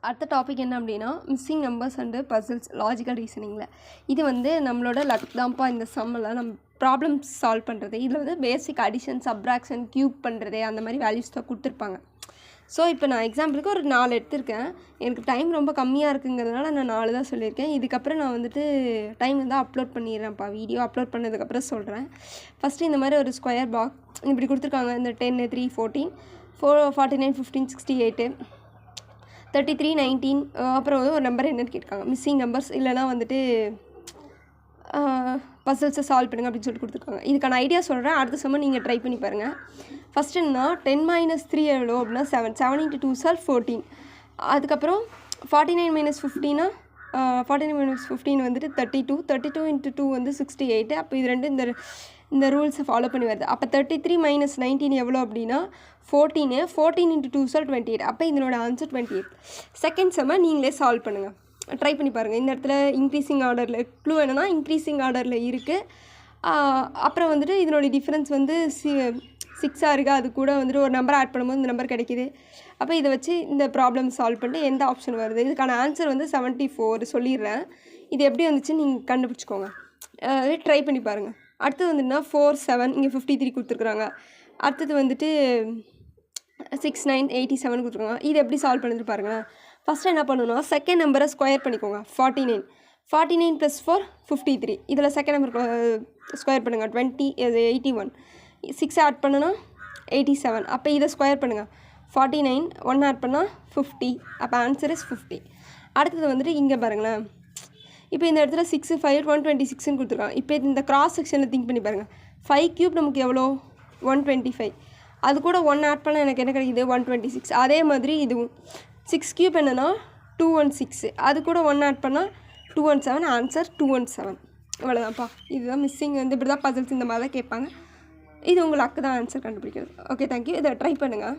அடுத்த டாபிக் என்ன அப்படின்னா missing numbers and puzzles logical ரீசனிங்கில். இது வந்து நம்மளோட லக் தான்ப்பா. இந்த சம்மில் நம்ம ப்ராப்ளம்ஸ் சால்வ் பண்ணுறது, இதில் வந்து பேசிக் அடிஷன், சப்ராக்ஷன், க்யூப் பண்ணுறது, அந்த மாதிரி வேல்யூஸ் தான் கொடுத்துருப்பாங்க. ஸோ இப்போ நான் எக்ஸாம்பிளுக்கு ஒரு 4 எடுத்திருக்கேன். எனக்கு டைம் ரொம்ப கம்மியாக இருக்குங்கிறதுனால நான் 4 தான் சொல்லியிருக்கேன். இதுக்கப்புறம் நான் வந்துட்டு டைம் வந்து அப்லோட் பண்ணிடுறேன்ப்பா. வீடியோ அப்லோட் பண்ணதுக்கப்புறம் சொல்கிறேன். ஃபஸ்ட்டு இந்த மாதிரி ஒரு ஸ்கொயர் பாக்ஸ் இப்படி கொடுத்துருக்காங்க. இந்த 10, 3, 14, 4, 49, 15, 68, 33, 19, அப்புறம் வந்து ஒரு நம்பர் என்னென்னு கேட்காங்க. மிஸ்ஸிங் நம்பர்ஸ் இல்லைனா வந்துட்டு பசில்ஸை சால்வ் பண்ணுங்கள் அப்படின்னு சொல்லிட்டு கொடுத்துருக்காங்க. இதுக்கான ஐடியா சொல்கிறேன். அடுத்த சம்மர் நீங்கள் ட்ரை பண்ணி பாருங்கள். ஃபஸ்ட்டு என்ன 10 - 3 எவ்வளோ அப்படின்னா 7. 7 × 2 = 14. அதுக்கப்புறம் 49 - 15 49 - 15 வந்துட்டு 32. 32 × 2 வந்து 68. அப்போ இது ரெண்டு இந்த ரூல்ஸை ஃபாலோ பண்ணி வருது. அப்போ 33 - 19 எவ்வளோ அப்படின்னா 14. 14 × 2 = 28. அப்போ இதனோட ஆன்சர் 28. செகண்ட் செம்ம நீங்களே சால்வ் பண்ணுங்கள். ட்ரை பண்ணி பாருங்கள். இந்த இடத்துல இன்க்ரீஸிங் ஆர்டரில் க்ளூ என்னென்னா இன்க்ரீஸிங் ஆர்டரில் இருக்குது. அப்புறம் வந்துட்டு இதனோட டிஃப்ரென்ஸ் வந்து 6ஆக இருக்குது. அது கூட வந்துட்டு ஒரு நம்பர் ஆட் பண்ணும்போது இந்த நம்பர் கிடைக்கிது. அப்போ இதை வச்சு இந்த ப்ராப்ளம் சால்வ் பண்ணிட்டு எந்த ஆப்ஷன் வருது, இதுக்கான ஆன்சர் வந்து 74 சொல்லிடுறேன். இது எப்படி வந்துச்சுன்னு நீங்கள் கண்டுபிடிச்சிக்கோங்க. ட்ரை பண்ணி பாருங்கள். அடுத்தது வந்துட்டுனா 4, 7, இங்கே 53 கொடுத்துருக்குறாங்க. அடுத்தது வந்துட்டு 6, 9, 87 கொடுத்துருக்காங்க. இது எப்படி சால்வ் பண்ணுறது பாருங்களேன். ஃபஸ்ட்டு என்ன பண்ணணும்னா செகண்ட் நம்பரை ஸ்கொயர் பண்ணிக்கோங்க. 49 + 4 53. இதில் செகண்ட் நம்பர் ஸ்கொயர் பண்ணுங்கள். 20 81. 6 ஆட் பண்ணுனா 87. அப்போ இதை ஸ்கொயர் பண்ணுங்கள். 49 1 ஆட் பண்ணால் 50. அப்போ ஆன்சர் இஸ் 50. அடுத்தது வந்துட்டு இங்கே பாருங்களேன். இப்போ இந்த இடத்துல 6, 5, 126ன்னு கொடுத்துருக்காங்க. இப்போ இந்த கிராஸ் செக்ஷனில் திங்க் பண்ணி பாருங்கள். 5³ நமக்கு எவ்வளோ 125. அது கூட 1 ஆட் பண்ணால் எனக்கு என்ன கிடைக்கிது 126. அதே மாதிரி இதுவும் 6³ என்னென்னா 216. அது கூட 1 ஆட் பண்ணால் 217. ஆன்சர் 217. இவ்வளோதான்ப்பா. இதுதான் மிஸ்ஸிங். வந்து இப்படி தான் பசில்ஸ் இந்த மாதிரி தான் கேட்பாங்க. இது உங்களுக்கு தான் ஆன்சர் கண்டுபிடிக்கிறது. Okay, thank you. இதை ட்ரை பண்ணுங்கள்.